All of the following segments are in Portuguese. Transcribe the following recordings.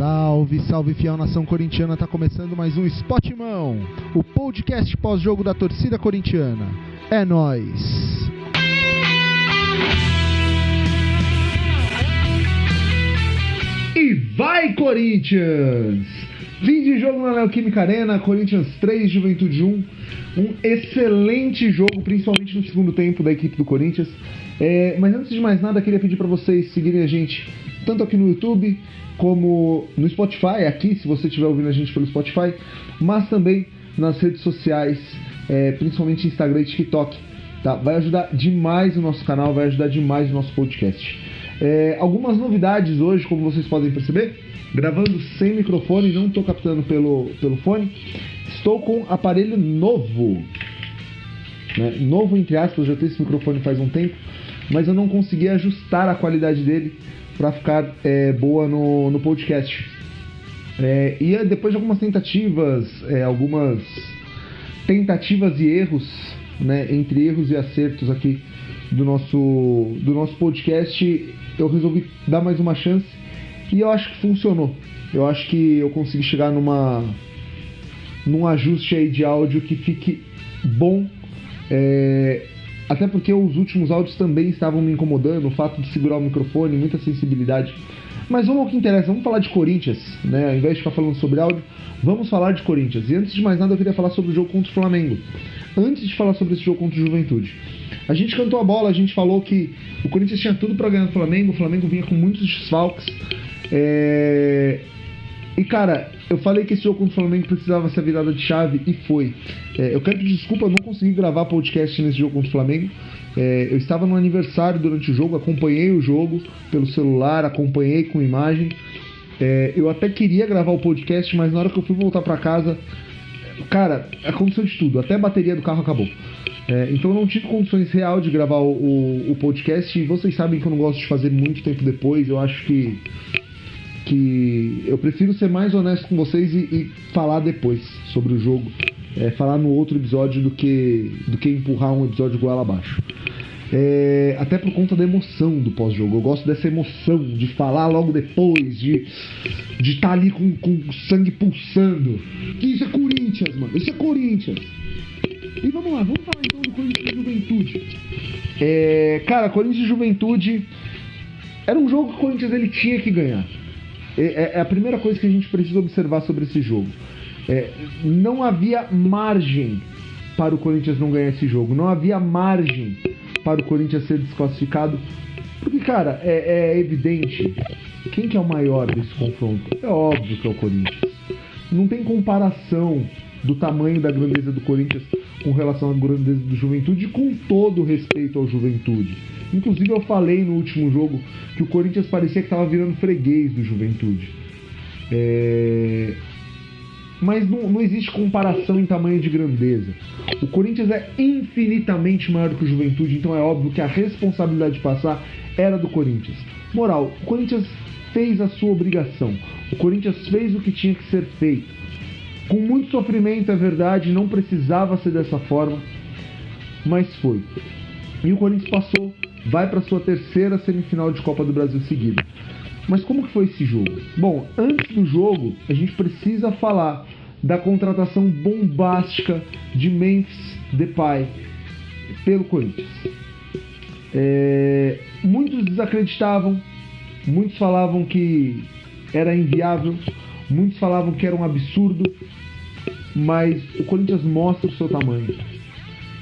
Salve, salve fiel nação corintiana, tá começando mais um Spotimão, o podcast pós-jogo da torcida corintiana. É nóis! E vai, Corinthians! Fim de jogo na Neoquímica Arena, Corinthians 3, Juventude 1. Um excelente jogo, principalmente no segundo tempo da equipe do Corinthians. Mas antes de mais nada, queria pedir para vocês seguirem a gente tanto aqui no YouTube como no Spotify, aqui se você estiver ouvindo a gente pelo Spotify, mas também nas redes sociais, principalmente Instagram e TikTok. Tá? Vai ajudar demais o nosso canal, vai ajudar demais o nosso podcast. Algumas novidades hoje, como vocês podem perceber, gravando sem microfone, não estou captando pelo fone. Estou com aparelho novo, né? Novo entre aspas, já tenho esse microfone faz um tempo, mas eu não consegui ajustar a qualidade dele para ficar boa no podcast. E depois de algumas tentativas e erros, né, entre erros e acertos aqui do nosso podcast, eu resolvi dar mais uma chance e eu acho que funcionou. Eu acho que eu consegui chegar num ajuste aí de áudio que fique bom, até porque os últimos áudios também estavam me incomodando, o fato de segurar o microfone, muita sensibilidade. Mas vamos ao que interessa, vamos falar de Corinthians, né? Ao invés de ficar falando sobre áudio, vamos falar de Corinthians. E antes de mais nada, eu queria falar sobre o jogo contra o Flamengo. Antes de falar sobre esse jogo contra o Juventude, a gente cantou a bola, a gente falou que o Corinthians tinha tudo para ganhar do Flamengo, o Flamengo vinha com muitos desfalques. E cara, eu falei que esse jogo contra o Flamengo precisava ser a virada de chave e foi. Eu quero pedir desculpa, eu não consegui gravar podcast nesse jogo contra o Flamengo. Eu estava no aniversário durante o jogo, acompanhei o jogo pelo celular, acompanhei com imagem. Eu até queria gravar o podcast, mas na hora que eu fui voltar para casa, cara, aconteceu de tudo, até a bateria do carro acabou. Então eu não tive condições real de gravar o podcast, e vocês sabem que eu não gosto de fazer muito tempo depois. Eu acho que eu prefiro ser mais honesto com vocês e falar depois sobre o jogo, falar no outro episódio do que empurrar um episódio goela abaixo. Até por conta da emoção do pós-jogo. Eu gosto dessa emoção de falar logo depois, de estar ali com o sangue pulsando. Que isso é Corinthians, mano. Isso é Corinthians. E vamos lá, vamos falar então do Corinthians e Juventude. Cara, Corinthians e Juventude era um jogo que o Corinthians ele tinha que ganhar. É a primeira coisa que a gente precisa observar sobre esse jogo. Não havia margem para o Corinthians não ganhar esse jogo. Não havia margem para o Corinthians ser desclassificado. Porque, cara, é evidente. Quem que é o maior desse confronto? É óbvio que é o Corinthians. Não tem comparação do tamanho da grandeza do Corinthians com relação à grandeza do Juventude, com todo o respeito ao Juventude. Inclusive eu falei no último jogo que o Corinthians parecia que estava virando freguês do Juventude. Mas não existe comparação em tamanho de grandeza. O Corinthians é infinitamente maior do que o Juventude, então é óbvio que a responsabilidade de passar era do Corinthians. Moral, o Corinthians fez a sua obrigação. O Corinthians fez o que tinha que ser feito. Com muito sofrimento, é verdade, não precisava ser dessa forma, mas foi. E o Corinthians passou, vai para sua terceira semifinal de Copa do Brasil seguida. Mas como que foi esse jogo? Bom, antes do jogo, a gente precisa falar da contratação bombástica de Memphis Depay pelo Corinthians. Muitos desacreditavam, muitos falavam que era inviável, muitos falavam que era um absurdo, mas o Corinthians mostra o seu tamanho.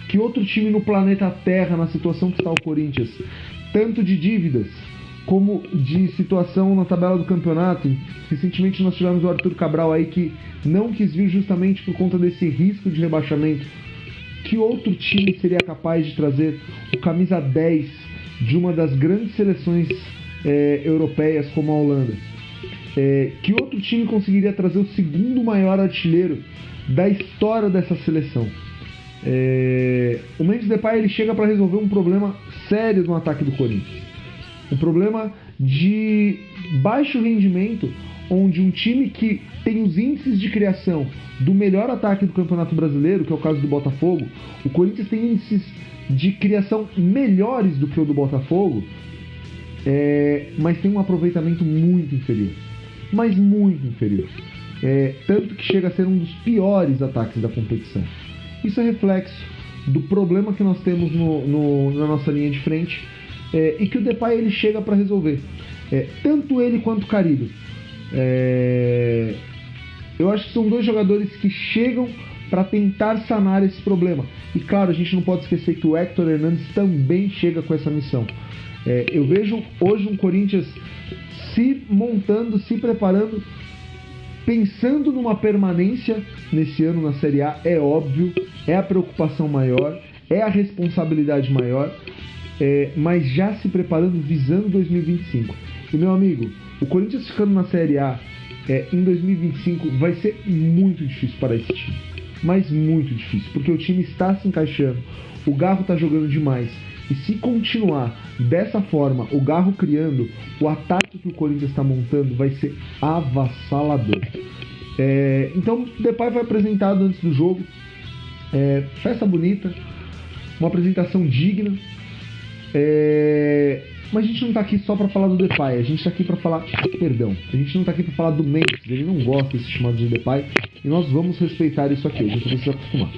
Que outro time no planeta Terra, na situação que está o Corinthians, tanto de dívidas como de situação na tabela do campeonato? Recentemente nós tivemos o Arthur Cabral aí que não quis vir justamente por conta desse risco de rebaixamento. Que outro time seria capaz de trazer o camisa 10 de uma das grandes seleções europeias como a Holanda? Que outro time conseguiria trazer o segundo maior artilheiro da história dessa seleção? O Memphis Depay ele chega para resolver um problema sério no ataque do Corinthians. Um problema de baixo rendimento, onde um time que tem os índices de criação do melhor ataque do Campeonato Brasileiro, que é o caso do Botafogo, o Corinthians tem índices de criação melhores do que o do Botafogo, mas tem um aproveitamento muito inferior. mas muito inferior. Tanto que chega a ser um dos piores ataques da competição. Isso é reflexo do problema que nós temos na nossa linha de frente, e que o Depay ele chega para resolver. Tanto ele quanto o Carrilho. Eu acho que são dois jogadores que chegam para tentar sanar esse problema. E claro, a gente não pode esquecer que o Héctor Hernandes também chega com essa missão. Eu vejo hoje um Corinthians se montando, se preparando, pensando numa permanência nesse ano na Série A. É óbvio, é a preocupação maior, é a responsabilidade maior, mas já se preparando visando 2025. E meu amigo, o Corinthians ficando na Série A em 2025 vai ser muito difícil para esse time. Mas muito difícil, porque o time está se encaixando, o Garro está jogando demais. E se continuar dessa forma, o Garro criando, o ataque que o Corinthians está montando vai ser avassalador. Então, o Depay foi apresentado antes do jogo. Festa bonita, uma apresentação digna. Mas a gente não está aqui só para falar do Depay, a gente está aqui para falar... Perdão, a gente não está aqui para falar do Memphis, ele não gosta desse chamado de Depay, e nós vamos respeitar isso aqui, a gente precisa acostumar.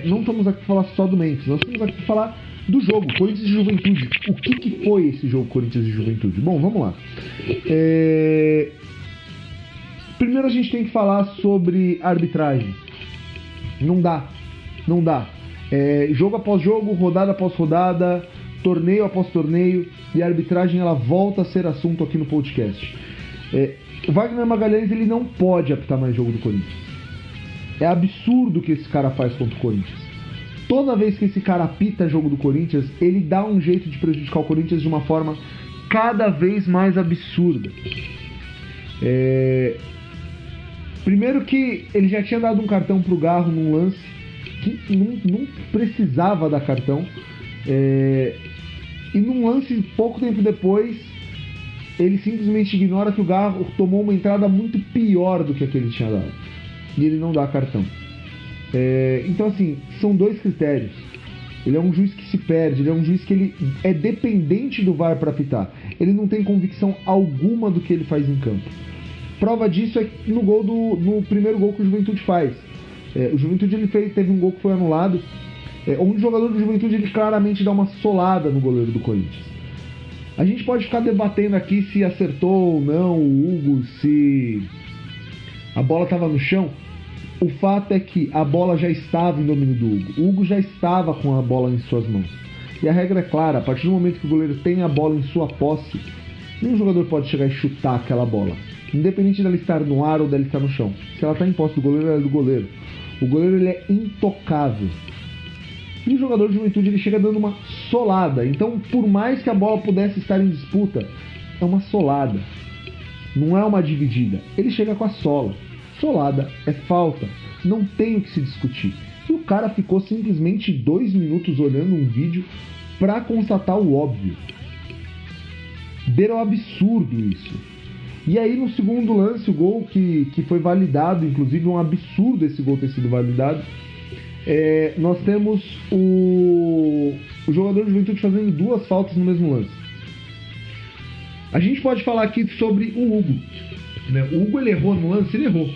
Não estamos aqui para falar só do Memphis, nós estamos aqui para falar do jogo, Corinthians e Juventude. O que foi esse jogo Corinthians e Juventude? Bom, vamos lá. Primeiro a gente tem que falar sobre arbitragem. Não dá. Jogo após jogo, rodada após rodada, torneio após torneio, e a arbitragem ela volta a ser assunto aqui no podcast. O Wagner Magalhães ele não pode apitar mais jogo do Corinthians. É absurdo o que esse cara faz contra o Corinthians. Toda vez que esse cara apita jogo do Corinthians, ele dá um jeito de prejudicar o Corinthians de uma forma cada vez mais absurda. Primeiro que ele já tinha dado um cartão pro Garro num lance que não precisava dar cartão. E num lance pouco tempo depois, ele simplesmente ignora que o Garro tomou uma entrada muito pior do que a que ele tinha dado. E ele não dá cartão. Então assim, são dois critérios. Ele é um juiz que se perde, ele é um juiz que ele é dependente do VAR para apitar. Ele não tem convicção alguma do que ele faz em campo. Prova disso é no primeiro gol que o Juventude faz. O Juventude teve um gol que foi anulado, onde o jogador do Juventude ele claramente dá uma solada no goleiro do Corinthians. A gente pode ficar debatendo aqui se acertou ou não o Hugo, se a bola estava no chão. O fato é que a bola já estava em domínio do Hugo. O Hugo já estava com a bola em suas mãos. E a regra é clara, a partir do momento que o goleiro tem a bola em sua posse, nenhum jogador pode chegar e chutar aquela bola, independente dela estar no ar ou dela estar no chão. Se ela está em posse do goleiro, ela é do goleiro. O goleiro ele é intocável. E o jogador de Juventude ele chega dando uma solada. Então, por mais que a bola pudesse estar em disputa, é uma solada. Não é uma dividida. Ele chega com a sola. Solada é falta. Não tem o que se discutir. E o cara ficou simplesmente 2 minutos olhando um vídeo para constatar o óbvio. Beira o absurdo isso. E aí no segundo lance, o gol que foi validado, inclusive um absurdo esse gol ter sido validado, nós temos o jogador de Juventude fazendo 2 faltas no mesmo lance. A gente pode falar aqui sobre o Hugo. O Hugo ele errou no lance, ele errou.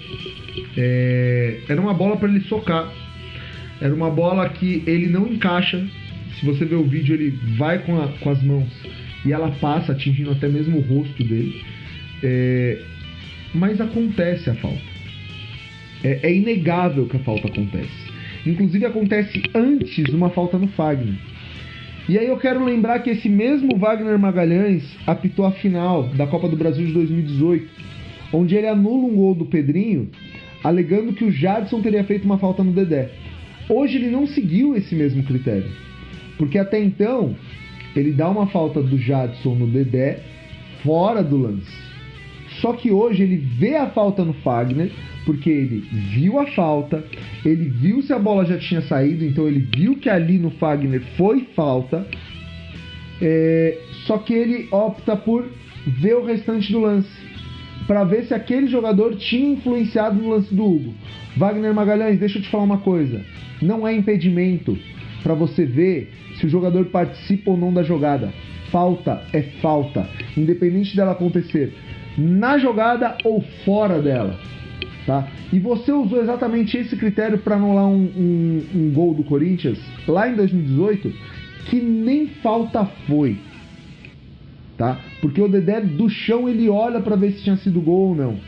Era uma bola para ele socar. Era uma bola que ele não encaixa. Se você ver o vídeo, ele vai com as mãos e ela passa, atingindo até mesmo o rosto dele. Mas acontece a falta. É inegável que a falta acontece. Inclusive acontece antes uma falta no Fagner. E aí eu quero lembrar que esse mesmo Wagner Magalhães apitou a final da Copa do Brasil de 2018, onde ele anula um gol do Pedrinho, alegando que o Jadson teria feito uma falta no Dedé. Hoje ele não seguiu esse mesmo critério, porque até então ele dá uma falta do Jadson no Dedé fora do lance. Só que hoje ele vê a falta no Fagner, porque ele viu a falta, ele viu se a bola já tinha saído, então ele viu que ali no Fagner foi falta, só que ele opta por ver o restante do lance, para ver se aquele jogador tinha influenciado no lance do Hugo. Wagner Magalhães, deixa eu te falar uma coisa, não é impedimento para você ver se o jogador participa ou não da jogada. Falta é falta, independente dela acontecer na jogada ou fora dela, tá? E você usou exatamente esse critério para anular um gol do Corinthians lá em 2018, que nem falta foi, tá? Porque o Dedé do chão ele olha para ver se tinha sido gol ou não,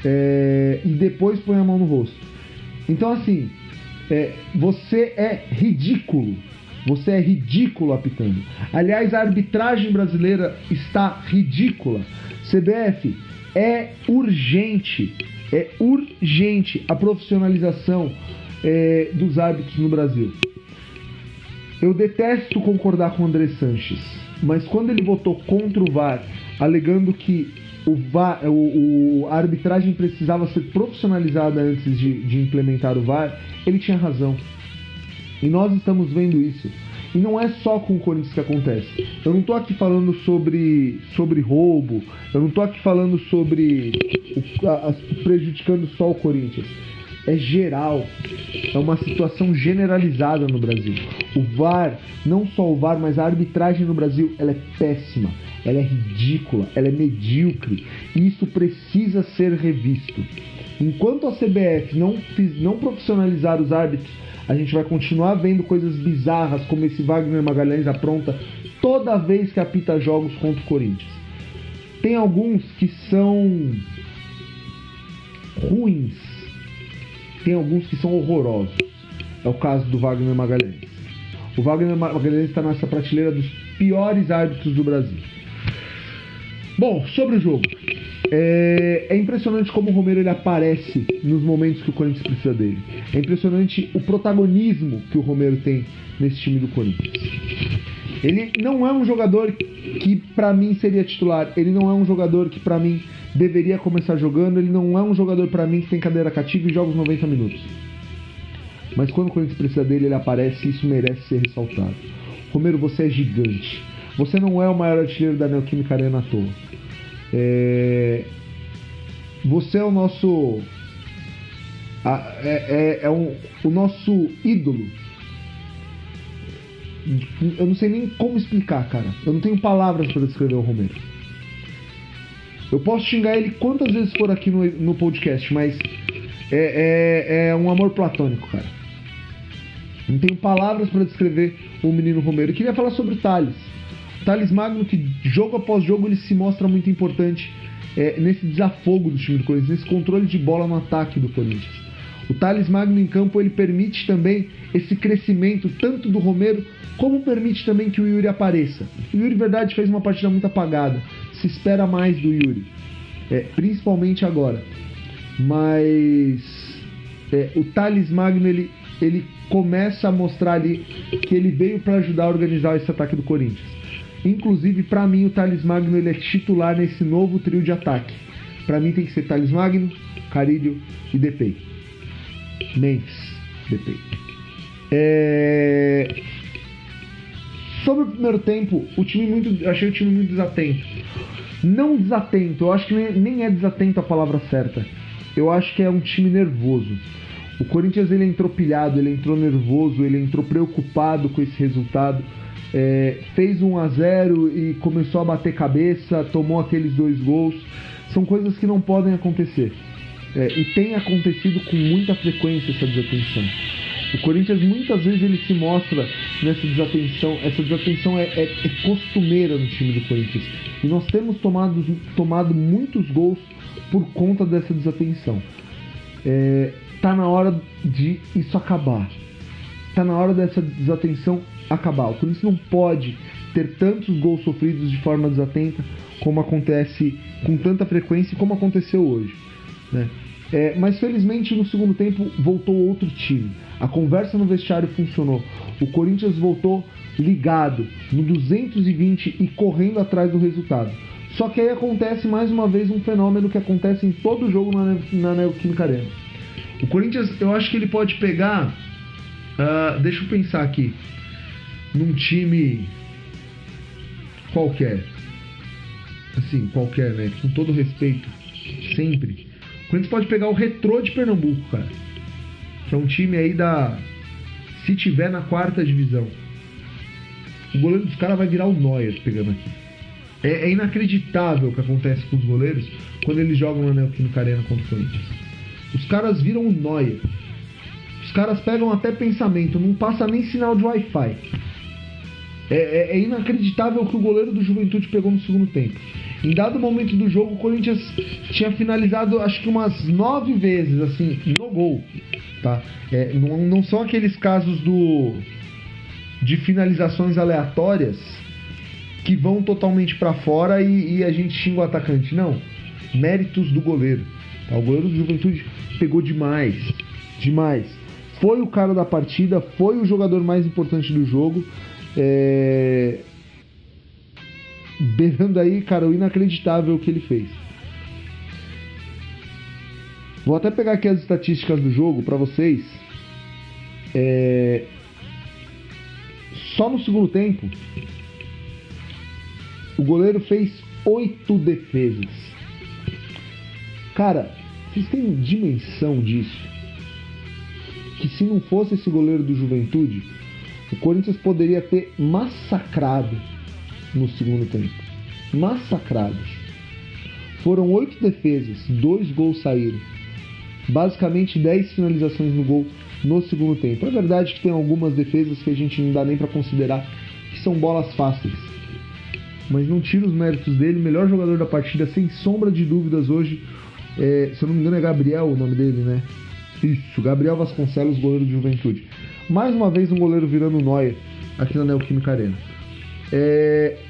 e depois põe a mão no rosto. Então assim, você é ridículo. Você é ridículo apitando. Aliás, a arbitragem brasileira está ridícula. CBF, é urgente a profissionalização dos árbitros no Brasil. Eu detesto concordar com o André Sanches, mas quando ele votou contra o VAR, alegando que a arbitragem precisava ser profissionalizada antes de implementar o VAR, ele tinha razão. E nós estamos vendo isso. E não é só com o Corinthians que acontece. Eu não estou aqui falando sobre roubo, eu não estou aqui falando sobre prejudicando só o Corinthians. É geral. É uma situação generalizada no Brasil. O VAR, não só o VAR, mas a arbitragem no Brasil, ela é péssima, ela é ridícula, ela é medíocre. E isso precisa ser revisto. Enquanto a CBF não profissionalizar os árbitros, a gente vai continuar vendo coisas bizarras como esse Wagner Magalhães apronta toda vez que apita jogos contra o Corinthians. Tem alguns que são ruins, tem alguns que são horrorosos. É o caso do Wagner Magalhães. O Wagner Magalhães está nessa prateleira dos piores árbitros do Brasil. Bom, sobre o jogo. É impressionante como o Romero ele aparece nos momentos que o Corinthians precisa dele. É impressionante o protagonismo que o Romero tem nesse time do Corinthians. Ele não é um jogador que pra mim seria titular. Ele não é um jogador que pra mim deveria começar jogando. Ele não é um jogador pra mim que tem cadeira cativa e joga os 90 minutos. Mas quando o Corinthians precisa dele, ele aparece e isso merece ser ressaltado. Romero, você é gigante. Você não é o maior artilheiro da Neoquímica Arena à toa. Você é o nosso o nosso ídolo. Eu não sei nem como explicar, cara. Eu não tenho palavras para descrever o Romero. Eu posso xingar ele quantas vezes for aqui no podcast, mas é um amor platônico, cara. Não tenho palavras para descrever o menino Romero. Eu queria falar sobre o Thales. Thales Magno, que jogo após jogo ele se mostra muito importante nesse desafogo do time do Corinthians, nesse controle de bola no ataque do Corinthians. O Thales Magno em campo ele permite também esse crescimento tanto do Romero como permite também que o Yuri apareça. O Yuri, verdade, fez uma partida muito apagada. Se espera mais do Yuri, principalmente agora. Mas o Thales Magno ele começa a mostrar ali que ele veio para ajudar a organizar esse ataque do Corinthians. Inclusive, para mim, o Thales Magno ele é titular nesse novo trio de ataque. Para mim tem que ser Thales Magno, Carilho e Depay. Memphis, Depay. Sobre o primeiro tempo, achei o time muito desatento. Não desatento, eu acho que nem é desatento a palavra certa. Eu acho que é um time nervoso. O Corinthians ele entrou pilhado, ele entrou nervoso, ele entrou preocupado com esse resultado. Fez 1-0 e começou a bater cabeça, tomou aqueles 2 gols. São coisas que não podem acontecer. E tem acontecido com muita frequência essa desatenção. O Corinthians muitas vezes ele se mostra nessa desatenção. Essa desatenção é costumeira no time do Corinthians. E nós temos tomado muitos gols por conta dessa desatenção. Tá na hora de isso acabar. Tá na hora dessa desatenção acabar. O Corinthians não pode ter tantos gols sofridos de forma desatenta como acontece com tanta frequência e como aconteceu hoje, né? Mas felizmente no segundo tempo voltou outro time. A conversa no vestiário funcionou. O Corinthians voltou ligado no 220 e correndo atrás do resultado. Só que aí acontece mais uma vez um fenômeno que acontece em todo jogo na Neoquímica Arena. O Corinthians, eu acho que ele pode pegar... deixa eu pensar aqui. Num time qualquer. Assim, qualquer, né? Com todo respeito. Sempre. O Corinthians pode pegar o Retrô de Pernambuco, cara. Que é um time aí se tiver na 4ª divisão. O goleiro dos caras vai virar o Neuer pegando aqui. É inacreditável o que acontece com os goleiros quando eles jogam na Neoquímica Arena contra o Corinthians. Os caras viram o Neuer. Os caras pegam até pensamento, não passa nem sinal de Wi-Fi. É inacreditável o que o goleiro do Juventude pegou no segundo tempo. Em dado momento do jogo, o Corinthians tinha finalizado acho que umas 9 vezes, assim, no gol. Tá? Não são aqueles casos de finalizações aleatórias que vão totalmente para fora e a gente xinga o atacante. Não. Méritos do goleiro. Tá? O goleiro do Juventude pegou demais. Demais. Foi o cara da partida, foi o jogador mais importante do jogo. Beirando aí, cara, o inacreditável que ele fez. Vou até pegar aqui as estatísticas do jogo pra vocês. Só no segundo tempo, o goleiro fez 8 defesas. Cara, vocês têm dimensão disso? Que se não fosse esse goleiro do Juventude, o Corinthians poderia ter massacrado no segundo tempo. Massacrados. Foram 8 defesas, 2 gols saíram. Basicamente 10 finalizações no gol no segundo tempo. É verdade que tem algumas defesas que a gente não dá nem para considerar que são bolas fáceis. Mas não tira os méritos dele. Melhor jogador da partida, sem sombra de dúvidas hoje. Se eu não me engano é Gabriel o nome dele, né? Isso, Gabriel Vasconcelos, goleiro de Juventude. Mais uma vez um goleiro virando Neuer aqui na Neoquímica Arena.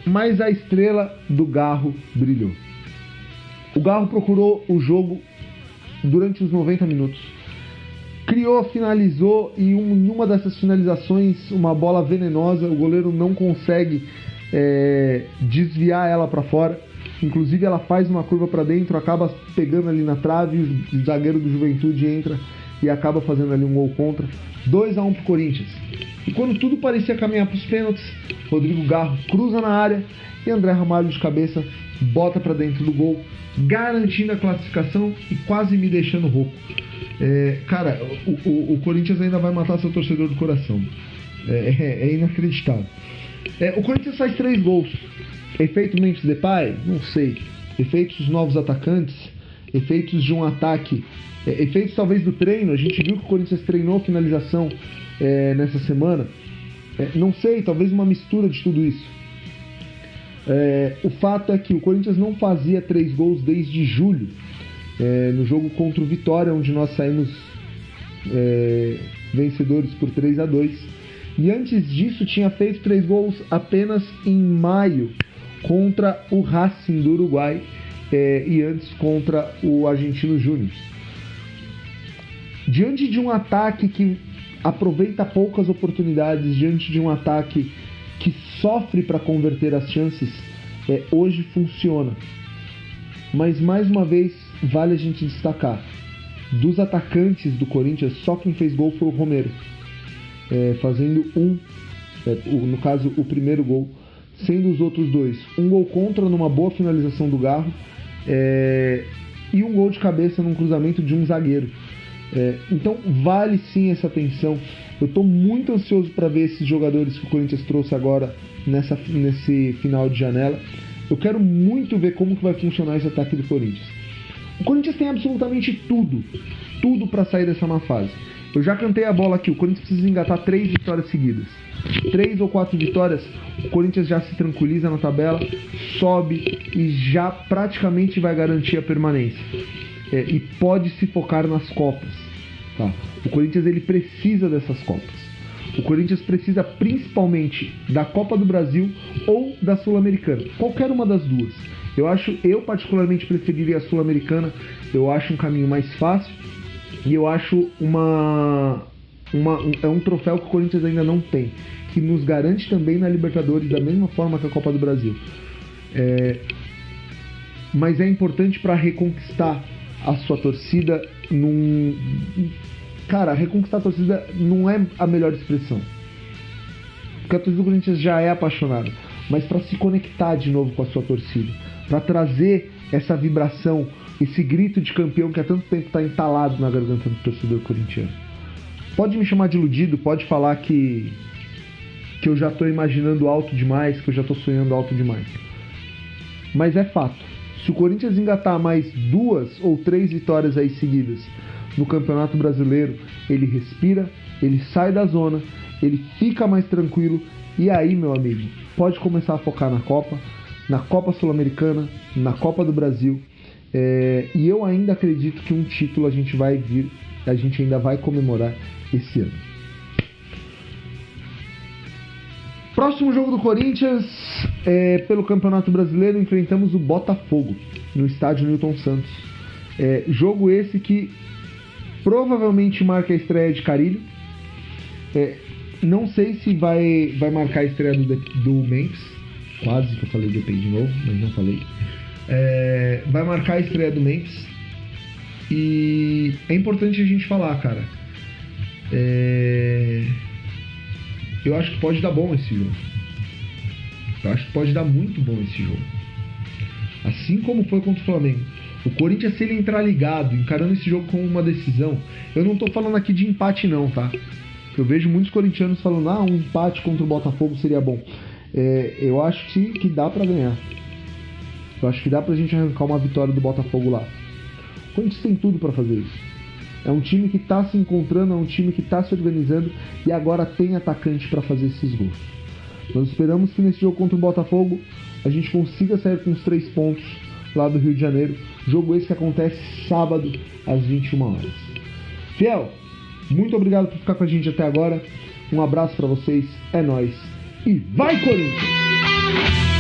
Mas a estrela do Garro brilhou. O Garro procurou o jogo durante os 90 minutos. Criou, finalizou e em uma dessas finalizações, uma bola venenosa, o goleiro não consegue desviar ela para fora. Inclusive ela faz uma curva para dentro, acaba pegando ali na trave, o zagueiro do Juventude entra e acaba fazendo ali um gol contra. 2-1 pro Corinthians. E quando tudo parecia caminhar para os pênaltis, Rodrigo Garro cruza na área e André Ramalho de cabeça bota para dentro do gol, garantindo a classificação e quase me deixando rouco. Cara, o Corinthians ainda vai matar seu torcedor do coração. É inacreditável. O Corinthians faz 3 gols. Efeito Memphis Depay? Não sei. Efeitos dos novos atacantes? Efeitos de um ataque? Efeitos talvez do treino? A gente viu que o Corinthians treinou finalização nessa semana. Não sei, talvez uma mistura de tudo isso. O fato é que o Corinthians não fazia 3 gols desde julho. No jogo contra o Vitória, onde nós saímos vencedores por 3-2. E antes disso tinha feito 3 gols apenas em maio, contra o Racing do Uruguai e antes contra o Argentino Júnior. Diante de um ataque que aproveita poucas oportunidades, diante de um ataque que sofre para converter as chances, hoje funciona. Mas mais uma vez vale a gente destacar, dos atacantes do Corinthians, só quem fez gol foi o Romero, fazendo no caso o primeiro gol, sendo os outros 2 um gol contra numa boa finalização do Garro e um gol de cabeça num cruzamento de um zagueiro. Então vale sim essa atenção. Eu estou muito ansioso para ver esses jogadores que o Corinthians trouxe agora nesse final de janela. Eu quero muito ver como que vai funcionar esse ataque do Corinthians. O Corinthians tem absolutamente tudo para sair dessa má fase. Eu já cantei a bola aqui, o Corinthians precisa engatar 3 vitórias seguidas. 3 ou 4 vitórias, o Corinthians já se tranquiliza na tabela, sobe e já praticamente vai garantir a permanência. E pode se focar nas Copas. Tá? O Corinthians ele precisa dessas Copas. O Corinthians precisa principalmente da Copa do Brasil ou da Sul-Americana. Qualquer uma das duas. Eu particularmente preferiria a Sul-Americana. Eu acho um caminho mais fácil. E eu acho um troféu que o Corinthians ainda não tem, que nos garante também na Libertadores da mesma forma que a Copa do Brasil. Mas é importante para reconquistar a sua torcida. Cara, reconquistar a torcida não é a melhor expressão, porque a torcida do Corinthians já é apaixonada, mas para se conectar de novo com a sua torcida, para trazer essa vibração, esse grito de campeão que há tanto tempo está entalado na garganta do torcedor corintiano. Pode me chamar de iludido, pode falar que eu já estou imaginando alto demais, que eu já estou sonhando alto demais. mas é fato. Se o Corinthians engatar mais 2 ou 3 vitórias aí seguidas no Campeonato Brasileiro, ele respira, ele sai da zona, ele fica mais tranquilo e aí, meu amigo, pode começar a focar na Copa Sul-Americana, na Copa do Brasil. E eu ainda acredito que um título a gente ainda vai comemorar esse ano. Próximo jogo do Corinthians, pelo Campeonato Brasileiro, enfrentamos o Botafogo no estádio Newton Santos. Jogo esse que provavelmente marca a estreia de Carille. Não sei se vai marcar a estreia do Memphis. Quase que eu falei DP de novo, mas não falei. Vai marcar a estreia do Memphis. E é importante a gente falar, cara. Eu acho que pode dar bom esse jogo. Eu acho que pode dar muito bom esse jogo. Assim como foi contra o Flamengo. O Corinthians, se ele entrar ligado, encarando esse jogo como uma decisão... Eu não tô falando aqui de empate não, tá? Eu vejo muitos corintianos falando, um empate contra o Botafogo seria bom. Eu acho que dá pra ganhar. Eu acho que dá pra gente arrancar uma vitória do Botafogo lá. O Corinthians tem tudo pra fazer isso. É um time que tá se encontrando, é um time que tá se organizando e agora tem atacante pra fazer esses gols. Nós esperamos que nesse jogo contra o Botafogo a gente consiga sair com os 3 pontos lá do Rio de Janeiro. Jogo esse que acontece sábado às 21 horas. Fiel, muito obrigado por ficar com a gente até agora. Um abraço pra vocês, é nóis. E vai, Corinthians!